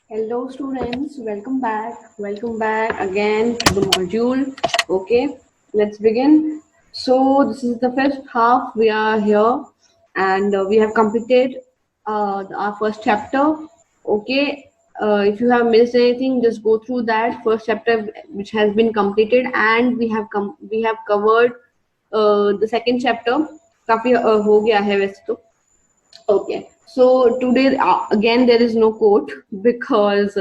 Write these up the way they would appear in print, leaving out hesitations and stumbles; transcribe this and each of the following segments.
Hello students, welcome back. Welcome back again to the module. Okay, let's begin. So this is the first half. We are here and we have completed our first chapter. Okay, if you have missed anything, just go through that first chapter which has been completed, and we have covered the second chapter. काफी हो गया है वैसे तो. Okay, so today again there is no quote because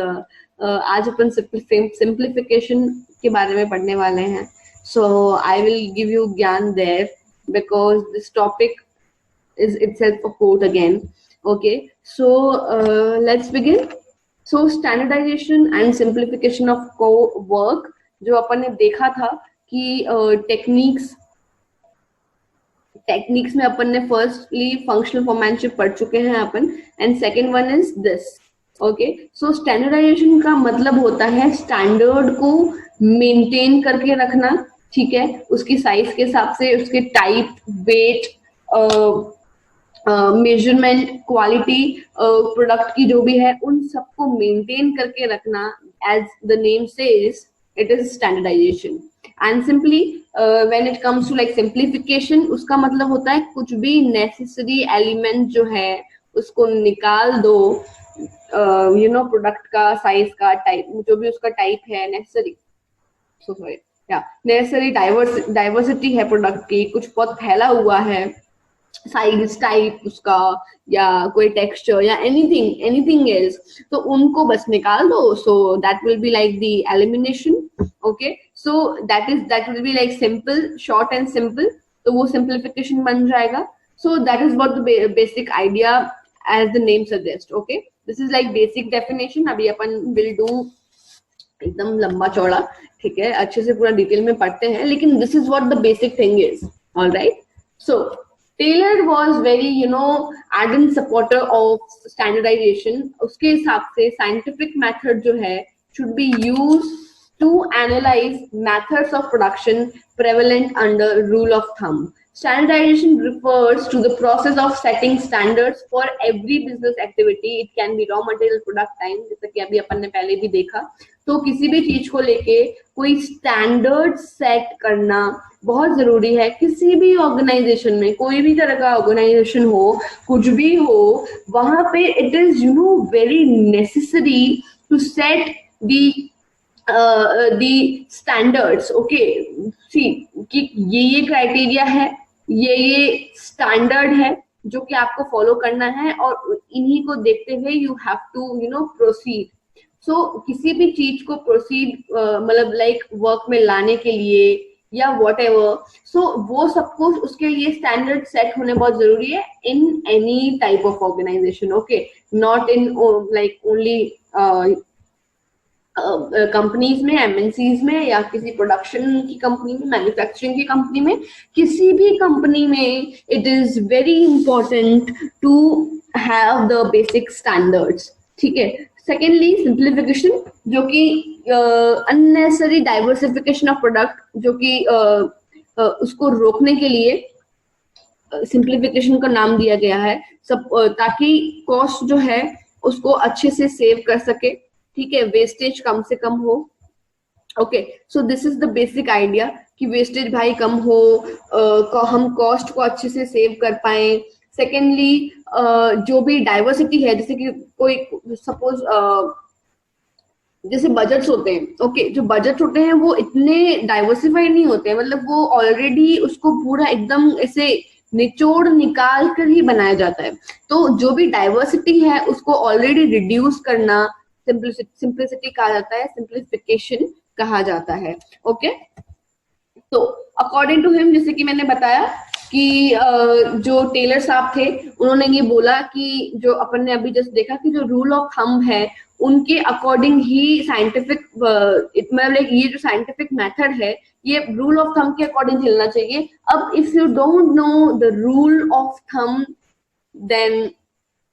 आज अपन simplification के बारे में पढ़ने वाले हैं. So I will give you ज्ञान there because this topic is itself a quote again. Okay, so let's begin. So standardization and simplification of work जो अपन ने देखा था कि टेक्निक्स में अपन ने फर्स्टली फंक्शनल फॉर्मैनशिप पढ़ चुके हैं अपन, and second one is this. Okay, so standardisation का मतलब होता है स्टैंडर्ड को मेंटेन करके रखना. ठीक है, उसकी साइज के हिसाब से उसके type, weight, measurement, quality, product की जो भी है उन सबको मेंटेन करके रखना. As the name says, it is standardisation. And simply when it comes to like simplification, उसका मतलब होता है कुछ भी नेसेसरी एलिमेंट जो है उसको निकाल दो. यू नो, प्रोडक्ट का साइज का, टाइप, जो भी उसका टाइप है, नेसेसरी नेसेसरी डाइवर्सिटी है प्रोडक्ट की, कुछ बहुत फैला हुआ है, साइज, टाइप उसका, या कोई टेक्सचर या एनीथिंग एल्स, तो उनको बस निकाल दो. So that will be like the elimination. Okay, so that will be like simple, short and simple, तो वो सिंप्लीफिकेशन बन जाएगा. So that is what the basic idea as the name suggest. Okay, this is like basic definition. अभी अपन will do एकदम लंबा चौड़ा, ठीक है, अच्छे से पूरा डिटेल में पढ़ते हैं, लेकिन this is what the basic thing is. Alright, so Taylor was very, ardent supporter of standardization. उसके हिसाब से scientific method जो है should be used to analyze methods of production prevalent under rule of thumb. Standardization refers to the process of setting standards for every business activity. It can be raw material, product, time, जैसा कि अभी अपन ने पहले भी देखा. तो किसी भी चीज को लेके कोई स्टैंडर्ड सेट करना बहुत जरूरी है. किसी भी ऑर्गेनाइजेशन में, कोई भी तरह का ऑर्गेनाइजेशन हो, कुछ भी हो, वहां पे it is very necessary to set the standards. Okay, see कि ये क्राइटेरिया है, ये स्टैंडर्ड है जो कि आपको फॉलो करना है, और इन्हीं को देखते हुए यू हैव टू प्रोसीड. सो किसी भी चीज को प्रोसीड मतलब लाइक वर्क में लाने के लिए या वॉट एवर, सो वो सब कुछ उसके लिए स्टैंडर्ड सेट होने बहुत जरूरी है in any type of organisation. Okay, not in like only companies में, एमएनसीज में, या किसी प्रोडक्शन की कंपनी में, मैन्युफैक्चरिंग की कंपनी में, किसी भी कंपनी में it is very important to have the basic standards. ठीक है. सेकेंडली, सिंप्लीफिकेशन, जो कि अननेसेसरी डाइवर्सिफिकेशन ऑफ प्रोडक्ट, जो कि उसको रोकने के लिए सिंप्लीफिकेशन का नाम दिया गया है, सब ताकि कॉस्ट जो है उसको अच्छे से सेव कर सके. ठीक है, वेस्टेज कम से कम हो. Okay, so this is the basic idea कि वेस्टेज भाई कम हो, हम कॉस्ट को अच्छे से सेव कर पाए. सेकेंडली, जो भी डाइवर्सिटी है, जैसे कि कोई सपोज जैसे बजट्स होते हैं. ओके, जो बजट होते हैं वो इतने डाइवर्सिफाइड नहीं होते हैं, मतलब वो ऑलरेडी उसको पूरा एकदम ऐसे निचोड़ निकाल कर ही बनाया जाता है. तो जो भी डाइवर्सिटी है उसको ऑलरेडी रिड्यूस करना सिंप्लिसिटी कहा जाता है, सिंप्लीफिकेशन कहा जाता है. ओके, तो अकॉर्डिंग टू हिम, जैसे कि मैंने बताया कि जो टेलर साहब थे उन्होंने ये बोला कि जो अपन ने अभी जस्ट देखा कि जो रूल ऑफ थंब है उनके अकॉर्डिंग ही साइंटिफिक, मतलब ये जो साइंटिफिक मेथड है ये रूल ऑफ थंब के अकॉर्डिंग चलना चाहिए. अब if you don't know the rule of thumb, then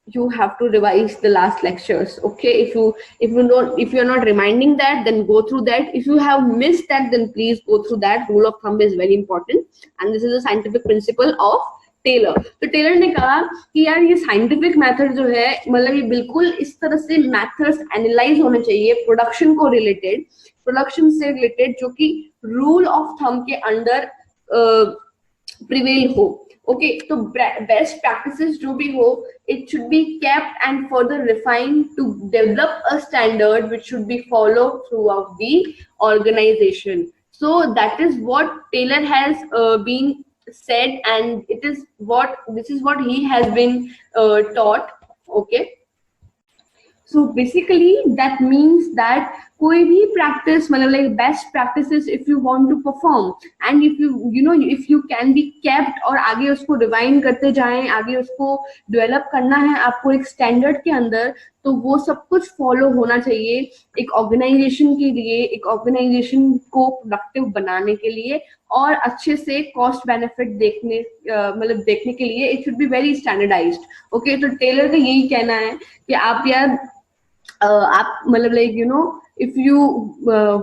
you have to revise the last lectures. Okay, if you're not reminding that, then go through that. If you have missed that, then please go through that. Rule of thumb is very important, and this is a scientific principle of Taylor. तो Taylor ने कहा कि यार ये scientific method जो है, मतलब ये बिल्कुल इस तरह से मेथड्स एनालाइज होने चाहिए प्रोडक्शन को रिलेटेड, प्रोडक्शन से रिलेटेड, जो कि रूल ऑफ थंब के अंडर प्रिवेल हो। ओके, तो बेस्ट प्रैक्टिसेस जो भी हो, it should be kept and further refined to develop a standard which should be followed throughout the organization. So that is what Taylor has been said, and this is what he has been taught. Okay, so basically that means that कोई भी practice, मतलब like best practices if you want to perform, and if if you can be kept, और आगे उसको rewind करते जाएं, आगे उसको डेवलप करना है आपको एक स्टैंडर्ड के अंदर, तो वो सब कुछ फॉलो होना चाहिए एक ऑर्गेनाइजेशन के लिए, एक ऑर्गेनाइजेशन को प्रोडक्टिव बनाने के लिए, और अच्छे से कॉस्ट बेनिफिट मतलब देखने के लिए it should be very standardised. Okay, तो टेलर का यही कहना है कि आप यार आप मतलब like if you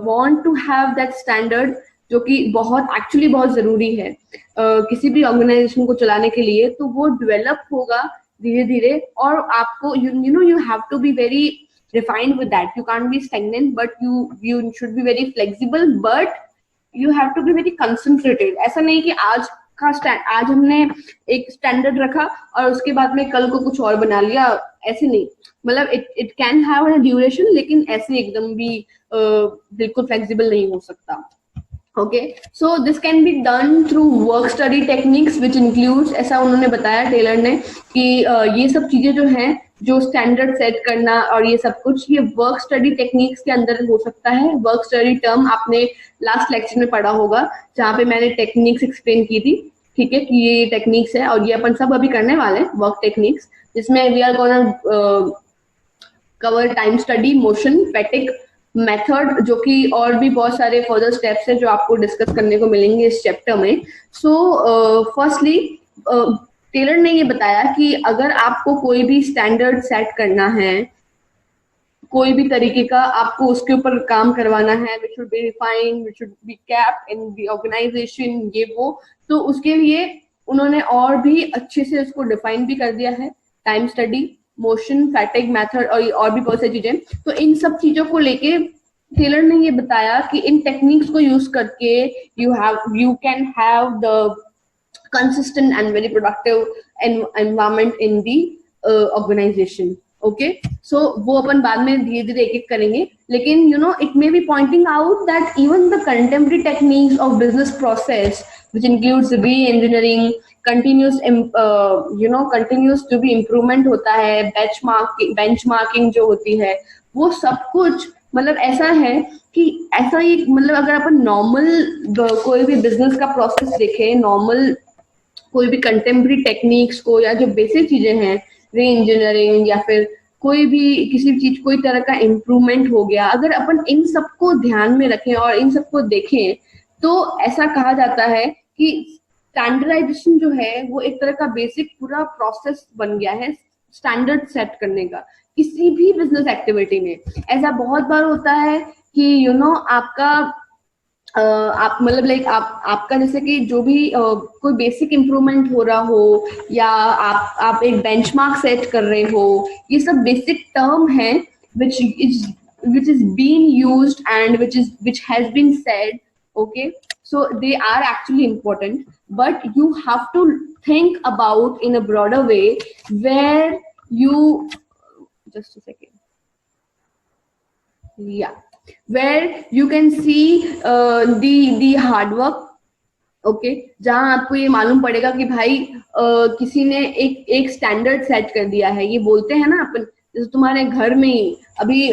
want to have that standard, जो कि एक्चुअली बहुत जरूरी है किसी भी ऑर्गेनाइजेशन को चलाने के लिए, तो वो डेवलप होगा धीरे धीरे, और आपको you have to be very refined with that. You can't be stagnant, but you should be very flexible, but you have to be very concentrated. ऐसा नहीं कि आज हमने एक स्टैंडर्ड रखा और उसके बाद में कल को कुछ और बना लिया, ऐसे नहीं। मतलब it can have a duration, लेकिन ऐसे एकदम भी बिल्कुल फ्लेक्सिबल नहीं हो सकता। Okay, so this can be done through work study techniques which includes, ऐसा उन्होंने बताया टेलर ने कि ये सब चीजें जो हैं, जो स्टैंडर्ड सेट करना और ये सब कुछ, ये वर्क स्टडी टेक्निक्स के अंदर हो सकता है। वर्क स्टडी टर्म आपने लास्ट लेक्चर में पढ़ा होगा, जहाँ पे मैंने टेक्निक्स एक्सप्लेन की थी, ठीक है, कि ये टेक्निक्स है और ये अपन सब अभी करने वाले हैं वर्क टेक्निक्स, जिसमें we are gonna cover time study, motion, fatigue method, जो कि और भी बहुत सारे फर्दर स्टेप्स हैं जो आपको डिस्कस करने को मिलेंगे इस चैप्टर में। सो फर्स्टली टेलर ने ये बताया कि अगर आपको कोई भी स्टैंडर्ड सेट करना है, कोई भी तरीके का आपको उसके ऊपर काम करवाना है, which should be refined, which should be kept in the organization, ये वो, तो उसके लिए उन्होंने और भी अच्छे से उसको डिफाइन भी कर दिया है, time study, motion, fatigue method और भी बहुत सारी चीजें। तो इन सब चीजों को लेके टेलर ने ये बताया कि इन टेक्निक्स को यूज करके you can have the consistent and very productive environment in the organization. Okay, so वो अपन बाद में धीरे धीरे एक एक करेंगे, लेकिन it may be pointing out that even the contemporary techniques of business process which includes re-engineering, continuous to be improvement होता है, benchmarking जो होती है, वो सब कुछ मतलब ऐसा है कि ऐसा ही, मतलब अगर अपन नॉर्मल कोई भी बिजनेस का प्रोसेस देखें, नॉर्मल कोई भी कंटेम्प्रेरी टेक्निक्स को, या जो बेसिक चीजें हैं, री इंजीनियरिंग, या फिर कोई भी किसी भी चीज, कोई तरह का इम्प्रूवमेंट हो गया, अगर अपन इन सबको ध्यान में रखें और इन सबको देखें, तो ऐसा कहा जाता है कि स्टैंडर्डाइजेशन जो है वो एक तरह का बेसिक पूरा प्रोसेस बन गया है स्टैंडर्ड सेट करने का किसी भी बिजनेस एक्टिविटी में। ऐसा बहुत बार होता है कि आपका आप मतलब लाइक आपका जैसे कि जो भी कोई बेसिक इम्प्रूवमेंट हो रहा हो, या आप एक बेंचमार्क सेट कर रहे हो, ये सब बेसिक टर्म है which is being used and which has been said. Okay, so they are actually important, but you have to think about in a broader way, where you just a second, yeah, where you can see the hard work. Okay, जहां आपको ये मालूम पड़ेगा कि भाई किसी ने एक स्टैंडर्ड सेट कर दिया है। ये बोलते हैं ना अपन, जैसे तुम्हारे घर में ही अभी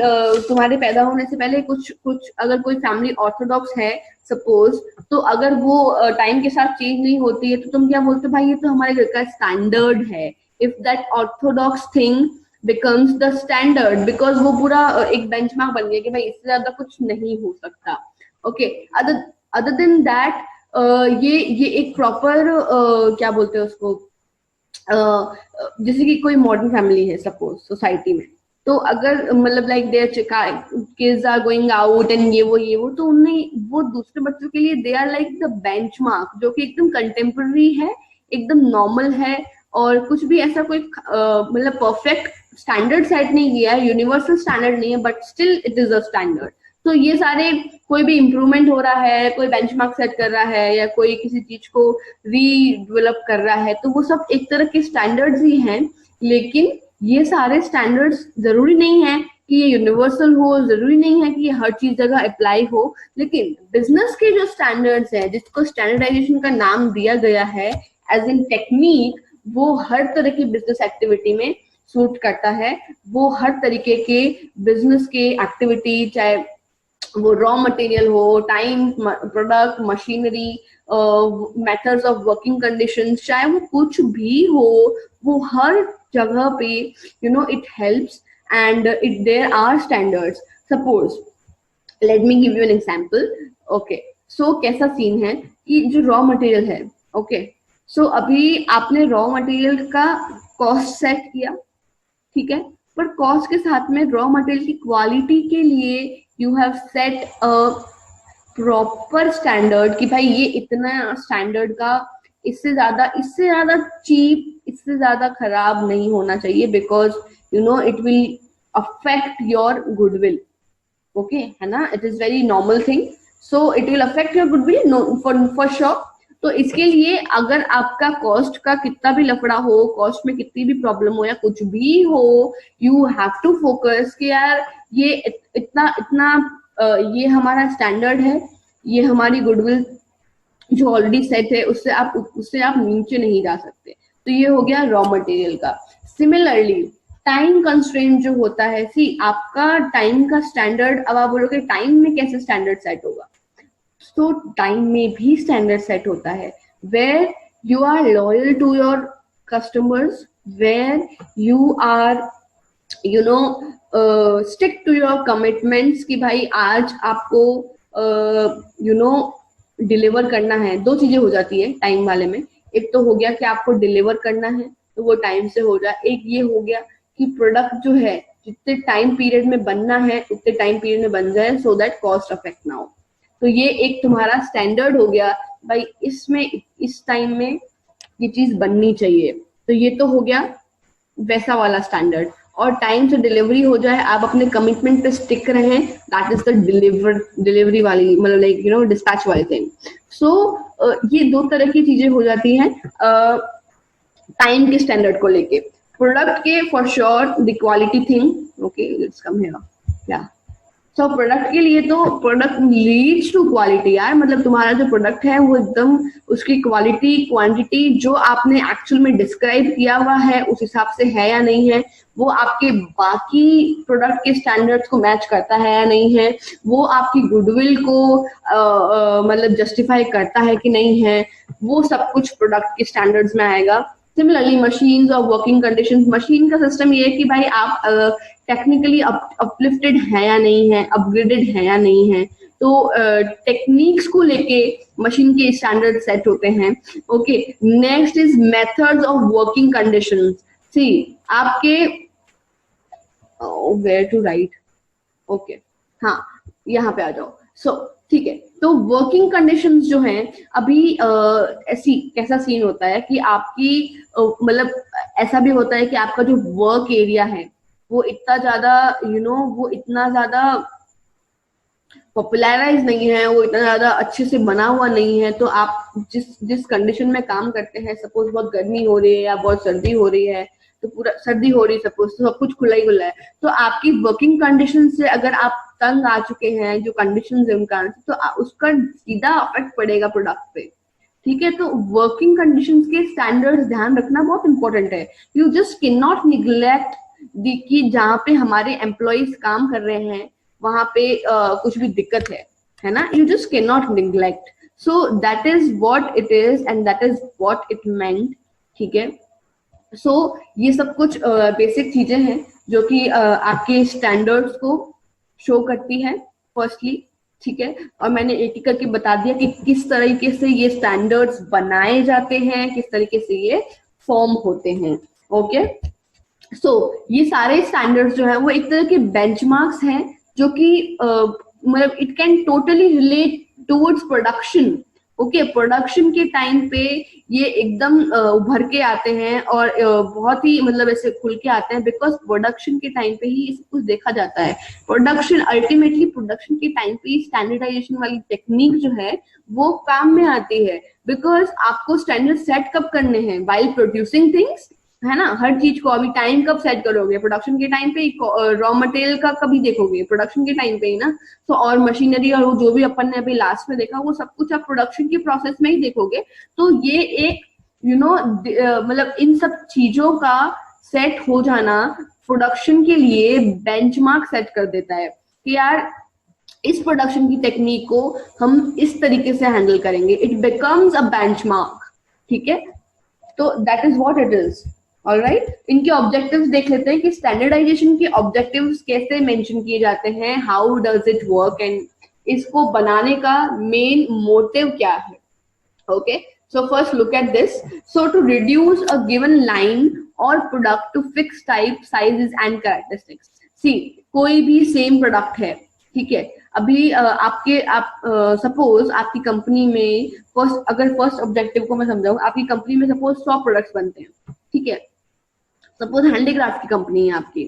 तुम्हारे पैदा होने से पहले कुछ अगर कोई फैमिली ऑर्थोडॉक्स है सपोज, तो अगर वो टाइम के साथ चेंज नहीं होती है, तो तुम क्या बोलते हो, भाई ये तो हमारे घर का स्टैंडर्ड है। If that Orthodox thing becomes the standard, because वो पूरा एक बेंचमार्क बन गया कि भाई इससे ज्यादा कुछ नहीं हो सकता। ओके, अदर देन दैट ये एक प्रॉपर क्या बोलते हैं उसको, जैसे कि कोई मॉडर्न फैमिली है सपोज सोसाइटी में, तो अगर मतलब like their kids are going out and ये वो, तो उन्हें वो दूसरे बच्चों के लिए they are like the benchmark, जो कि एकदम कंटेम्प्रेरी है, एकदम नॉर्मल है, और कुछ भी ऐसा कोई मतलब परफेक्ट स्टैंडर्ड सेट नहीं किया है, यूनिवर्सल स्टैंडर्ड नहीं है, but still it is a standard. तो ये सारे, कोई भी इम्प्रूवमेंट हो रहा है, कोई बेंचमार्क सेट कर रहा है, या कोई किसी चीज को रीडेवलप कर रहा है, तो वो सब एक तरह के स्टैंडर्ड्स ही हैं। लेकिन ये सारे स्टैंडर्ड्स जरूरी नहीं है कि ये यूनिवर्सल हो, जरूरी नहीं है कि ये हर चीज जगह अप्लाई हो। लेकिन बिजनेस के जो स्टैंडर्ड्स हैं, जिसको स्टैंडर्डाइजेशन का नाम दिया गया है एज इन टेक्निक, वो हर तरह की बिजनेस एक्टिविटी में सूट करता है। वो हर तरीके के बिजनेस के एक्टिविटी, चाहे वो रॉ मटेरियल हो, time, product, machinery, methods of working conditions, चाहे वो कुछ भी हो, वो हर जगह पे it helps and it there are standards. Suppose let me give you an example. Okay, so कैसा सीन है कि जो रॉ मटेरियल है, ओके, सो अभी आपने रॉ मटेरियल का कॉस्ट सेट किया, ठीक है, पर कॉस्ट के साथ में रॉ मटेरियल की क्वालिटी के लिए you have set a proper standard कि भाई ये इतना स्टैंडर्ड का, इससे ज्यादा चीप, इससे ज्यादा खराब नहीं होना चाहिए, because it will affect your goodwill. Okay, है ना, it is very normal thing, so it will affect your goodwill for sure. तो इसके लिए अगर आपका कॉस्ट का कितना भी लफड़ा हो, कॉस्ट में कितनी भी प्रॉब्लम हो या कुछ भी हो, यू हैव टू फोकस कि यार ये इतना इतना ये हमारा स्टैंडर्ड है, ये हमारी गुडविल जो ऑलरेडी सेट है, उससे आप नीचे नहीं जा सकते। तो ये हो गया रॉ मटेरियल का। सिमिलरली टाइम कंस्ट्रेंट जो होता है, सी आपका टाइम का स्टैंडर्ड, अब आप बोलोगे टाइम में कैसे स्टैंडर्ड सेट होगा, तो टाइम में भी स्टैंडर्ड सेट होता है, where you are loyal to your customers, where you are stick to your commitments कि भाई आज आपको डिलीवर करना है। दो चीजें हो जाती है टाइम वाले में, एक तो हो गया कि आपको डिलीवर करना है तो वो टाइम से हो जाए, एक ये हो गया कि प्रोडक्ट जो है जितने टाइम पीरियड में बनना है उतने टाइम पीरियड में बन जाए, सो दैट कॉस्ट अफेक्ट ना हो। तो ये एक तुम्हारा स्टैंडर्ड हो गया भाई, इसमें इस टाइम में ये चीज बननी चाहिए। तो ये तो हो गया वैसा वाला स्टैंडर्ड। और टाइम से डिलीवरी हो जाए, आप अपने कमिटमेंट पे स्टिक रहें, दैट इज द डिलीवरी वाली, मतलब लाइक डिस्पैच वाली थिंग। सो ये दो तरह की चीजें हो जाती हैं टाइम के स्टैंडर्ड को लेके। प्रोडक्ट के for sure the quality thing, okay let's come here या। सो प्रोडक्ट के लिए तो प्रोडक्ट लीड्स टू क्वालिटी यार, मतलब तुम्हारा जो प्रोडक्ट है वो एकदम उसकी क्वालिटी, क्वांटिटी जो आपने एक्चुअल में डिस्क्राइब किया हुआ है उस हिसाब से है या नहीं है, वो आपके बाकी प्रोडक्ट के स्टैंडर्ड्स को मैच करता है या नहीं है, वो आपकी गुडविल को मतलब जस्टिफाई करता है कि नहीं है, वो सब कुछ प्रोडक्ट के स्टैंडर्ड्स में आएगा। सिमिलरली मशीन्स और वर्किंग कंडीशंस, मशीन का सिस्टम ये है कि भाई आप टेक्निकली अपलिफ्टेड है या नहीं है, अपग्रेडेड है या नहीं है। तो टेक्निक्स को लेके मशीन के स्टैंडर्ड सेट होते हैं। Okay, next is methods of working conditions. See आपके वेयर टू राइट, ओके हाँ यहाँ पे आ जाओ। सो ठीक है, तो वर्किंग कंडीशंस जो हैं अभी ऐसी कैसा सीन होता है कि आपकी मतलब ऐसा भी होता है कि आपका जो वर्क एरिया है वो इतना ज्यादा वो इतना ज्यादा पॉपुलराइज नहीं है, वो इतना ज्यादा अच्छे से बना हुआ नहीं है। तो आप जिस कंडीशन में काम करते हैं, सपोज बहुत गर्मी हो रही है या बहुत सर्दी हो रही है, तो पूरा सर्दी हो रही है सपोज, तो सब कुछ खुला ही खुला है, तो आपकी वर्किंग कंडीशन से अगर आप तंग आ चुके हैं, जो कंडीशन है उनका, तो उसका सीधा अफेक्ट पड़ेगा प्रोडक्ट पे। ठीक है, तो वर्किंग कंडीशंस के स्टैंडर्ड्स ध्यान रखना बहुत इंपॉर्टेंट है। You just can not neglect कि जहाँ पे हमारे एम्प्लॉइज काम कर रहे हैं वहां पे कुछ भी दिक्कत है ना, you just can not neglect. So that is what it is and that is what it meant. ठीक है, सो ये सब कुछ बेसिक चीजें हैं जो कि आपके स्टैंडर्ड्स को शो करती है फर्स्टली। ठीक है, और मैंने एक एक करके बता दिया कि किस तरीके से ये स्टैंडर्ड्स बनाए जाते हैं, किस तरीके से ये फॉर्म होते हैं। ओके, सो ये सारे स्टैंडर्ड्स जो है वो एक तरह के बेंचमार्क्स हैं जो कि मतलब it can totally relate towards production. Okay, production के टाइम पे ये एकदम उभर के आते हैं और बहुत ही मतलब ऐसे खुल के आते हैं, बिकॉज प्रोडक्शन के टाइम पे ही सब कुछ देखा जाता है। प्रोडक्शन अल्टीमेटली प्रोडक्शन के टाइम पे स्टैंडर्डाइजेशन वाली टेक्निक जो है वो काम में आती है, बिकॉज आपको स्टैंडर्ड सेट कब करने हैं, वाइल प्रोड्यूसिंग थिंग्स, है ना। हर चीज को अभी टाइम कब सेट करोगे, प्रोडक्शन के टाइम पे, रॉ मटेरियल का कभी देखोगे, प्रोडक्शन के टाइम पे ही ना। तो और मशीनरी और वो जो भी अपन ने अभी लास्ट में देखा वो सब कुछ आप प्रोडक्शन की प्रोसेस में ही देखोगे। तो ये एक मतलब इन सब चीजों का सेट हो जाना प्रोडक्शन के लिए बेंचमार्क सेट कर देता है कि यार इस प्रोडक्शन की टेक्निक को हम इस तरीके से हैंडल करेंगे, इट बिकम्स अ बेंचमार्क, ठीक है। तो that is what it is. Alright, इनके ऑब्जेक्टिव्स देख लेते हैं कि स्टैंडर्डाइजेशन के ऑब्जेक्टिव्स कैसे मेंशन किए जाते हैं, how does it work, and इसको बनाने का मेन मोटिव क्या है। Okay, so first look at this. So to reduce a given line or product to fixed type, sizes and characteristics. See, कोई भी सेम प्रोडक्ट है, ठीक है। अभी आप सपोज आपकी कंपनी में फर्स्ट ऑब्जेक्टिव को मैं समझाऊं, आपकी कंपनी में सपोज 100 प्रोडक्ट्स बनते हैं, ठीक है। सपोज हैंडीक्राफ्ट की कंपनी है आपकी,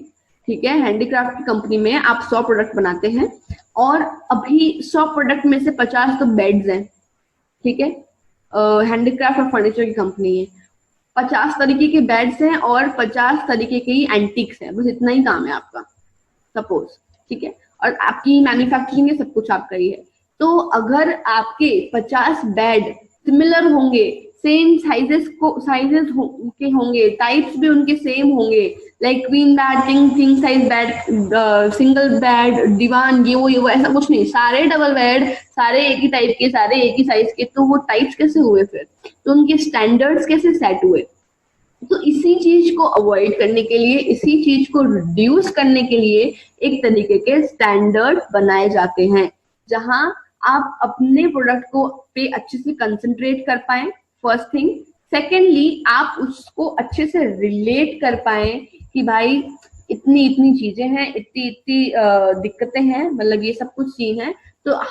ठीक है। हैंडीक्राफ्ट की कंपनी में आप 100 प्रोडक्ट बनाते हैं और अभी 100 प्रोडक्ट में से 50 तो बेड्स हैं, ठीक है। हैंडीक्राफ्ट और फर्नीचर की कंपनी है, 50 तरीके के बेड्स हैं और 50 तरीके के ही एंटीक्स हैं, बस इतना ही काम है आपका, सपोज, ठीक है। और आपकी मैन्युफैक्चरिंग है, सब कुछ आपका ही है। तो अगर आपके 50 बेड सिमिलर होंगे, सेम साइजेस के होंगे, टाइप्स भी उनके सेम होंगे, like queen bed, king size bed, single bed, दीवान, ये वो ऐसा कुछ नहीं, सारे डबल बेड, सारे एक ही टाइप के, सारे एक ही साइज के, तो वो टाइप्स कैसे हुए फिर, तो उनके स्टैंडर्ड्स कैसे सेट हुए। तो इसी चीज को अवॉइड करने के लिए, इसी चीज को रिड्यूस करने के लिए एक तरीके के स्टैंडर्ड बनाए जाते हैं, जहां आप अपने प्रोडक्ट को पे अच्छे से कंसंट्रेट कर पाए, फर्स्ट थिंग। सेकेंडली, आप उसको अच्छे से रिलेट कर पाए कि भाई इतनी इतनी चीजें हैं, इतनी इतनी दिक्कतें हैं, मतलब ये सब कुछ सीन है, तो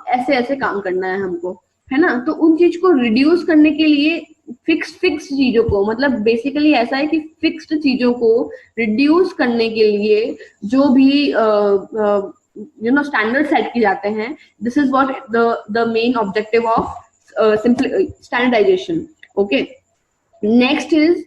ऐसे ऐसे काम करना है हमको, है ना। तो उन चीज को रिड्यूस करने के लिए फिक्स चीजों को, मतलब बेसिकली ऐसा है कि फिक्स्ड चीजों को रिड्यूस करने के लिए जो भी स्टैंडर्ड सेट किए जाते हैं, this is what the main objective of standardization. Okay, next is,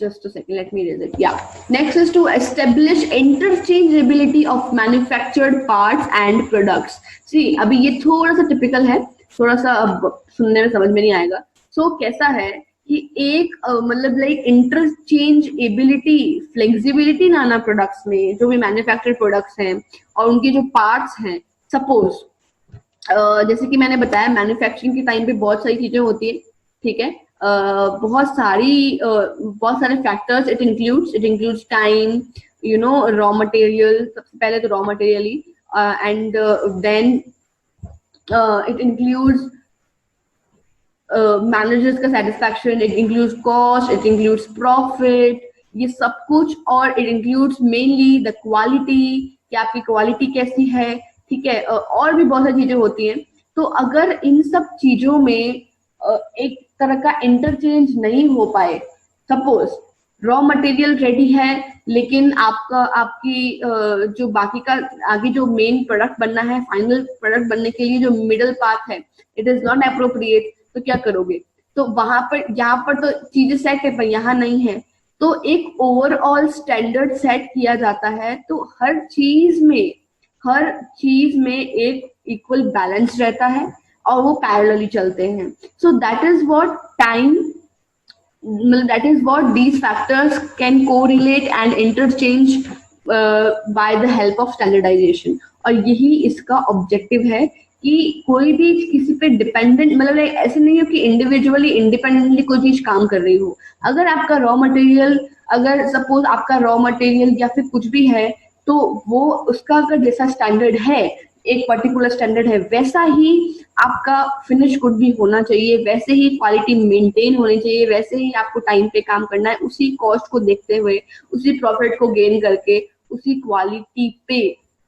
just a second, let me erase it. Yeah, next is to establish interchangeability of manufactured parts and products. See, अभी ये थोड़ा सा typical है, थोड़ा सा अब सुनने में समझ में नहीं आएगा। So कैसा है कि एक मतलब लाइक इंटरचेंजेबिलिटी, फ्लेक्सिबिलिटी लाना प्रोडक्ट्स में, जो भी मैन्युफैक्चर्ड प्रोडक्ट्स हैं और उनके जो पार्ट्स हैं। सपोज जैसे कि मैंने बताया, मैन्युफैक्चरिंग के टाइम पे बहुत सारी चीजें होती है, ठीक है। बहुत सारे factors it includes time, raw material, सबसे पहले तो रॉ मटेरियल ही, and then it includes managers का satisfaction, it includes cost, it includes profit, ये सब कुछ, और it includes mainly the quality, कि आपकी क्वालिटी कैसी है, ठीक है। और भी बहुत सारी चीजें होती हैं। तो अगर इन सब चीजों में एक तरह का इंटरचेंज नहीं हो पाए, सपोज रॉ मटेरियल रेडी है लेकिन आपकी जो बाकी का आगे जो मेन प्रोडक्ट बनना है, फाइनल प्रोडक्ट बनने के लिए जो मिडल पाथ है, इट इज नॉट अप्रोप्रिएट, तो क्या करोगे। तो वहां पर, यहाँ पर तो चीजें सेट है पर यहाँ नहीं है, तो एक ओवरऑल स्टैंडर्ड सेट किया जाता है। तो हर चीज में एक इक्वल बैलेंस रहता है और वो पैरेलली चलते हैं। सो that is what that is what these factors can correlate and interchange by the help of standardization। और यही इसका ऑब्जेक्टिव है कि कोई भी किसी पे डिपेंडेंट, मतलब ऐसे नहीं हो कि इंडिविजुअली इंडिपेंडेंटली कोई चीज काम कर रही हो। अगर आपका रॉ मटेरियल, अगर सपोज आपका रॉ मटेरियल या फिर कुछ भी है, तो वो उसका अगर जैसा स्टैंडर्ड है, एक पर्टिकुलर स्टैंडर्ड है, वैसा ही आपका फिनिश गुड भी होना चाहिए, वैसे ही क्वालिटी मेंटेन होनी चाहिए, वैसे ही आपको टाइम पे काम करना है, उसी कॉस्ट को देखते हुए, उसी प्रॉफिट को गेन करके, उसी क्वालिटी पे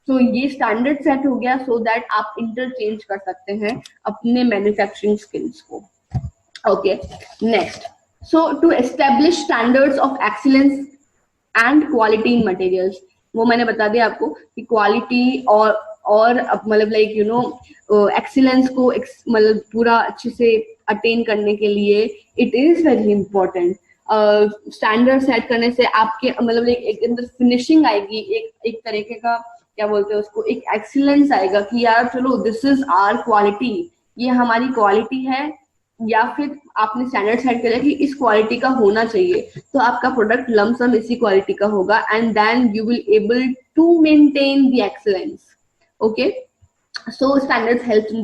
सो ये स्टैंडर्ड सेट हो गया सो दैट आप इंटरचेंज कर सकते हैं अपने मैन्युफैक्चरिंग स्किल्स को। Okay, next, so to establish standards of excellence and quality in materials, वो मैंने बता दिया आपको कि क्वालिटी और मतलब लाइक यू नो एक्सीलेंस को मतलब पूरा अच्छे से अटेन करने के लिए it is very important. Standard set करने से आपके मतलब एक अंदर फिनिशिंग आएगी, एक तरीके का क्या बोलते हैं उसको, एक एक्सीलेंस आएगा कि यार चलो दिस इज आवर क्वालिटी, ये हमारी क्वालिटी है, या फिर आपने स्टैंडर्ड सेट किया कि इस क्वालिटी का होना चाहिए, तो आपका प्रोडक्ट लमसम इसी क्वालिटी का होगा and then you will able to maintain the excellence. Okay, so standards helps in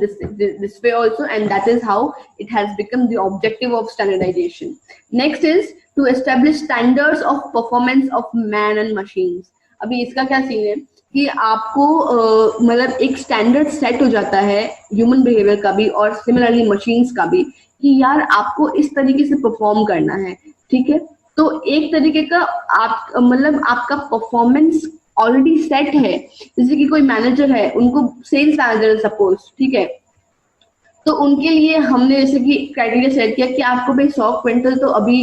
this way also, and that is how it has become the objective of standardization. Next is to establish standards of performance of man and machines. अभी इसका क्या scene है कि आपको मतलब एक standard set हो जाता है ह्यूमन बिहेवियर का भी और सिमिलरली मशीन्स का भी कि यार आपको इस तरीके से परफॉर्म करना है, ठीक है। तो एक तरीके का आप मतलब आपका परफॉर्मेंस ऑलरेडी सेट है, जैसे कि कोई मैनेजर है, उनको सेल्स मैनेजर सपोज, ठीक है, तो उनके लिए हमने जैसे कि क्राइटेरिया सेट किया कि आपको भाई 100 क्विंटल तो अभी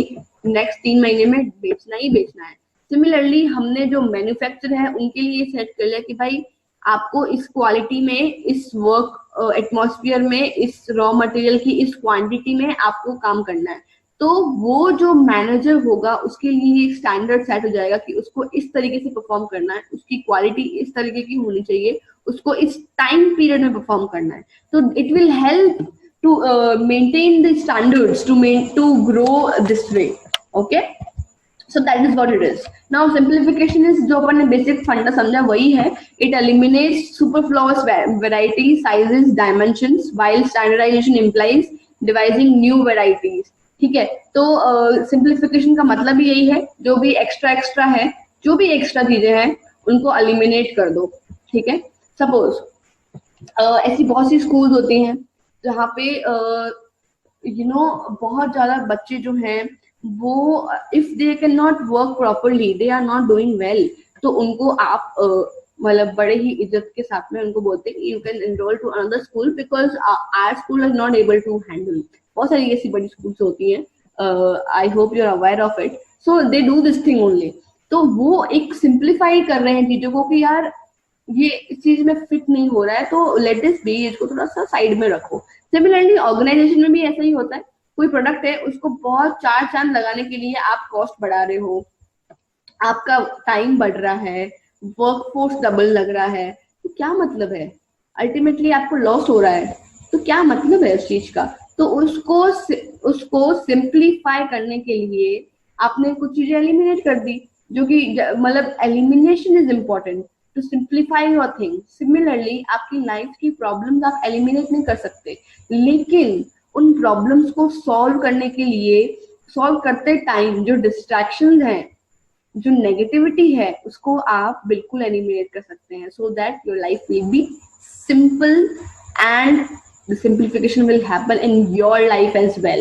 नेक्स्ट 3 महीने में बेचना ही बेचना है। सिमिलरली हमने जो मैन्युफैक्चर है उनके लिए सेट कर लिया कि भाई आपको इस क्वालिटी में, इस वर्क एटमॉस्फेयर में, इस रॉ मटेरियल की इस क्वांटिटी में आपको काम करना है। तो वो जो मैनेजर होगा उसके लिए एक स्टैंडर्ड सेट हो जाएगा कि उसको इस तरीके से परफॉर्म करना है, उसकी क्वालिटी इस तरीके की होनी चाहिए, उसको इस टाइम पीरियड में परफॉर्म करना है। तो it will help to maintain the standards to grow this way. Okay, so that is what it is. Now simplification is जो अपन ने बेसिक फंडा समझा वही है, it eliminates superfluous variety, sizes, dimensions, while standardization implies devising new varieties. ठीक है, तो simplification का मतलब ही यही है, जो भी एक्स्ट्रा है, जो भी एक्स्ट्रा चीजें हैं उनको एलिमिनेट कर दो, ठीक है। सपोज ऐसी बहुत सी स्कूल्स होती हैं जहाँ पे बहुत ज्यादा बच्चे जो हैं वो if they can not work properly, they are not doing well, तो उनको आप मतलब बड़े ही इज्जत के साथ में उनको बोलते हैं you can enrol to another school because our school is not able to handle. बहुत सारी ऐसी बड़ी स्कूल्स होती हैं, I hope you are aware of it, so they do this thing only. तो वो एक सिंप्लीफाई कर रहे हैं चीजों को कि यार ये इस चीज में फिट नहीं हो रहा है तो लेट इट बी, इसको थोड़ा सा साइड में रखो। सिमिलरली ऑर्गेनाइजेशन में भी ऐसा ही होता है, कोई प्रोडक्ट है उसको बहुत चार चांद लगाने के लिए आप कॉस्ट बढ़ा रहे हो, आपका टाइम बढ़ रहा है, वर्कफोर्स डबल लग रहा है, तो क्या मतलब है, अल्टीमेटली आपको लॉस हो रहा है, तो क्या मतलब है उस चीज का। तो उसको सिंप्लीफाई करने के लिए आपने कुछ चीजें एलिमिनेट कर दी, जो कि मतलब elimination is important to simplify your thing. Similarly आपकी लाइफ की प्रॉब्लम्स आप एलिमिनेट नहीं कर सकते, लेकिन उन प्रॉब्लम्स को सॉल्व करने के लिए, सॉल्व करते टाइम जो डिस्ट्रैक्शंस हैं, जो नेगेटिविटी है, उसको आप बिल्कुल एलिमिनेट कर सकते हैं, so that your life will be simple and the simplification will happen in your life as well.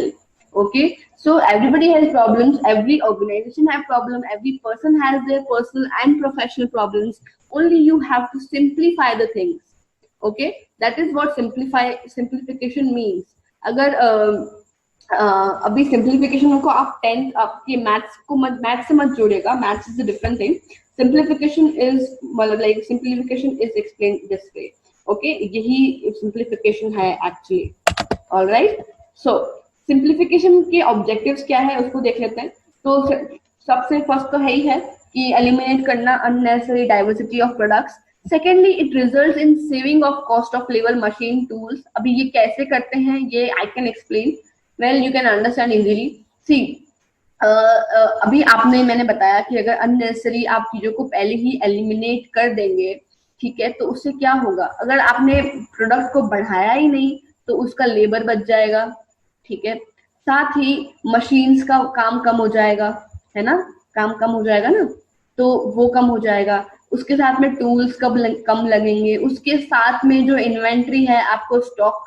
Okay, so everybody has problems, every organization have problem, every person has their personal and professional problems, only you have to simplify the things. Okay, that is what simplification means. अगर अभी simplification को आप 10 आपके maths से मत जोड़िएगा, maths is a different thing, simplification is मतलब like simplification is explain this way. Okay, यही सिंप्लीफिकेशन है एक्चुअली। ऑलराइट, सो सिंप्लीफिकेशन के ऑब्जेक्टिव्स क्या है उसको देख लेते हैं। तो सबसे फर्स्ट तो है ही है कि एलिमिनेट करना unnecessary diversity of products. Secondly, it results in saving of cost of labour, machine, tools. अभी ये कैसे करते हैं ये I can explain, well you can understand easily. See अभी मैंने बताया कि अगर अननेसेसरी आप चीजों को पहले ही एलिमिनेट कर देंगे, ठीक है, तो उससे क्या होगा, अगर आपने प्रोडक्ट को बढ़ाया ही नहीं तो उसका लेबर बच जाएगा, ठीक है, साथ ही मशीन्स का काम कम हो जाएगा, है ना, काम कम हो जाएगा ना, तो वो कम हो जाएगा, उसके साथ में टूल्स कम लगेंगे, उसके साथ में जो इन्वेंट्री है आपको स्टॉक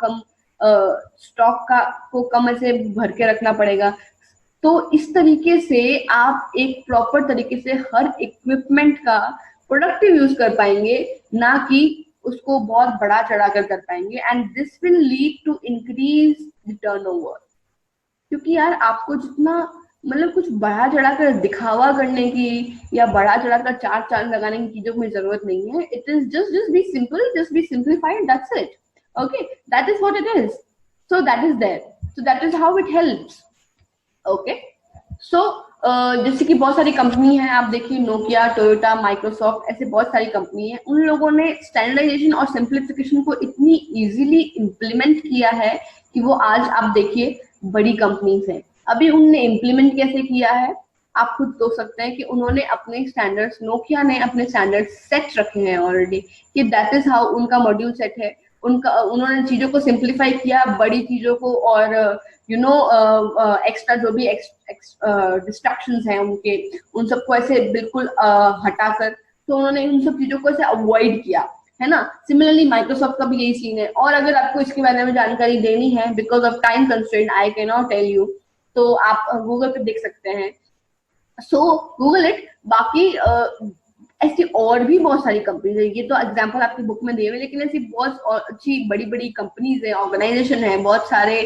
को कम ऐसे भर के रखना पड़ेगा। तो इस तरीके से आप एक प्रॉपर तरीके से हर इक्विपमेंट का प्रोडक्टिव यूज कर पाएंगे, ना कि उसको बहुत बड़ा चढ़ा कर पाएंगे, and this will lead to increase the turnover. क्योंकि यार आपको जितना मतलब कुछ बड़ा चढ़ा कर दिखावा करने की या बड़ा चढ़ा कर चार चांद लगाने की चीजों में जरूरत नहीं है। It is just be simple, just be simplified, that's it. Okay, that is what it is. So that is there, so that is how it helps. Okay, so जैसे कि बहुत सारी कंपनी है, आप देखिए नोकिया, टोयोटा, माइक्रोसॉफ्ट, ऐसे बहुत सारी कंपनी है। उन लोगों ने स्टैंडर्डाइजेशन और सिंप्लीफिकेशन को इतनी इजीली इम्प्लीमेंट किया है कि वो आज आप देखिए बड़ी कंपनीज है। अभी उनने इम्प्लीमेंट कैसे किया है, आप खुद सोच सकते हैं कि उन्होंने अपने स्टैंडर्ड्स, नोकिया ने अपने स्टैंडर्ड्स सेट रखे हैं ऑलरेडी, कि दैट इज हाउ उनका मॉड्यूल सेट है। उनका उन्होंने चीजों को सिंप्लीफाई किया, बड़ी चीजों को, और यू नो एक्स्ट्रा जो भी डिस्ट्रक्शंस हैं उनके, उन सबको ऐसे बिल्कुल हटाकर, तो उन्होंने उन सब चीजों को ऐसे अवॉइड किया, है ना। सिमिलरली माइक्रोसॉफ्ट का भी यही सीन है। और अगर आपको इसके बारे में जानकारी देनी है, because of time constraint I can not tell you, तो आप गूगल पे देख सकते हैं। So Google it. बाकी ऐसी और भी बहुत सारी कंपनीज है, ये तो एग्जांपल आपकी बुक में दिए हुए, लेकिन ऐसी बहुत अच्छी बड़ी बड़ी कंपनीज है, ऑर्गेनाइजेशन है, बहुत सारे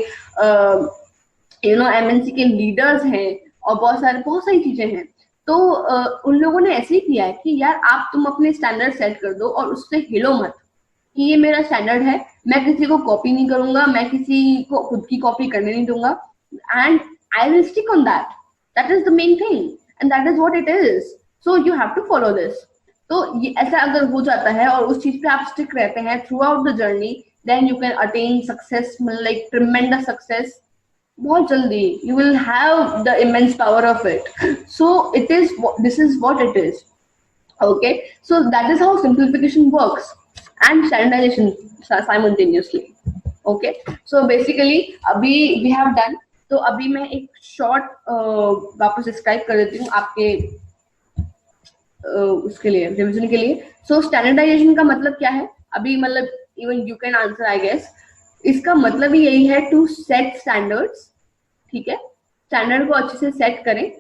यू नो एमएनसी के लीडर्स हैं, और बहुत सारी चीजें हैं। तो उन लोगों ने ऐसे ही किया है कि यार आप तुम अपने स्टैंडर्ड सेट कर दो और उससे हिलो मत, कि ये मेरा स्टैंडर्ड है, मैं किसी को कॉपी नहीं करूंगा, मैं किसी को खुद की कॉपी करने नहीं दूंगा, and I will stick on that. That is the main thing and that is what it is. So you have to follow this. तो ये ऐसा अगर हो जाता है और उस चीज पे आप स्टिक रहते हैं throughout the journey, then you can attain success, like tremendous success, बहुत जल्दी। You will have the immense power of it. So it is, this is what it is. Okay, so that is how simplification works and standardization simultaneously. Okay, so basically अभी we have done, तो अभी मैं एक short वापस describe कर देती हूँ आपके उसके लिए, रिविजन के लिए। सो स्टैंडर्डाइजेशन का मतलब क्या है, अभी मतलब even you can answer I guess. इसका मतलब ही यही है, टू सेट स्टैंडर्ड्स, ठीक है, स्टैंडर्ड को अच्छे से सेट करें,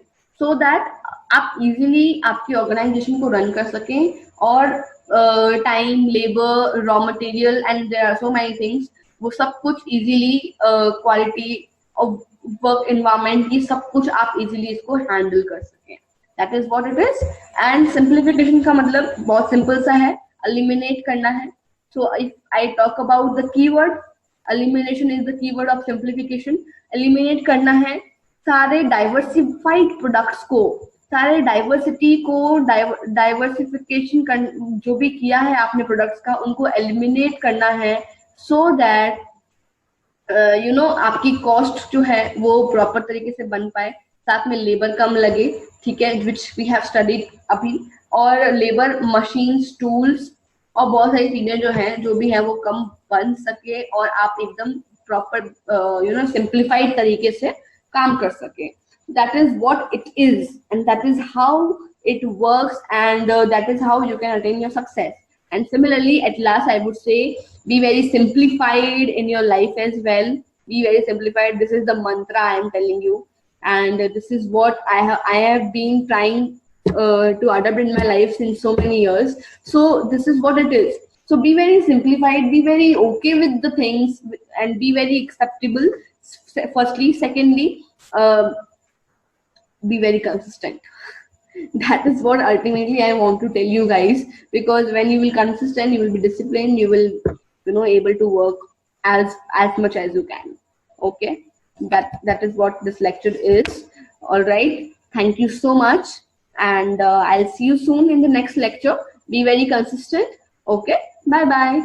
सो दैट आप इजीली आपकी ऑर्गेनाइजेशन को रन कर सकें, और time, labour, raw material and there are so many things, वो सब कुछ easily, quality of work environment, ये सब कुछ आप इजीली इसको हैंडल कर सकें। That is what it is. And simplification का मतलब बहुत सिंपल सा है, एलिमिनेट करना है। So if I talk about the keyword, elimination is the keyword of simplification. Eliminate करना है सारे डाइवर्सिफाइड प्रोडक्ट्स को, सारे डाइवर्सिटी को, डाइवर्सिफिकेशन जो भी किया है आपने प्रोडक्ट्स का, उनको एलिमिनेट करना है, सो दैट यू नो आपकी कॉस्ट जो है वो प्रॉपर तरीके से बन पाए, साथ में लेबर कम लगे, ठीक है, विच वी हैव स्टडीड अभी। और लेबर, मशीन्स, टूल्स और बहुत सारी चीजें जो हैं, जो भी है वो कम बन सके, और आप एकदम प्रॉपर यू नो सिंप्लीफाइड तरीके से काम कर सके। That is what it is, and that is how it works, and that is how you can attain your success. And similarly, at last I would say, be very simplified in your life as well. Be very simplified. This is the mantra I am telling you, and this is what I have been trying to adopt in my life since so many years. So this is what it is. So be very simplified, be very okay with the things, and be very acceptable, firstly. Secondly, be very consistent. That is what ultimately I want to tell you guys, because when you will consistent, you will be disciplined, you will, you know, able to work as much as you can. Okay, that is what this lecture is. All right, thank you so much, and I'll see you soon in the next lecture. Be very consistent. Okay, bye bye.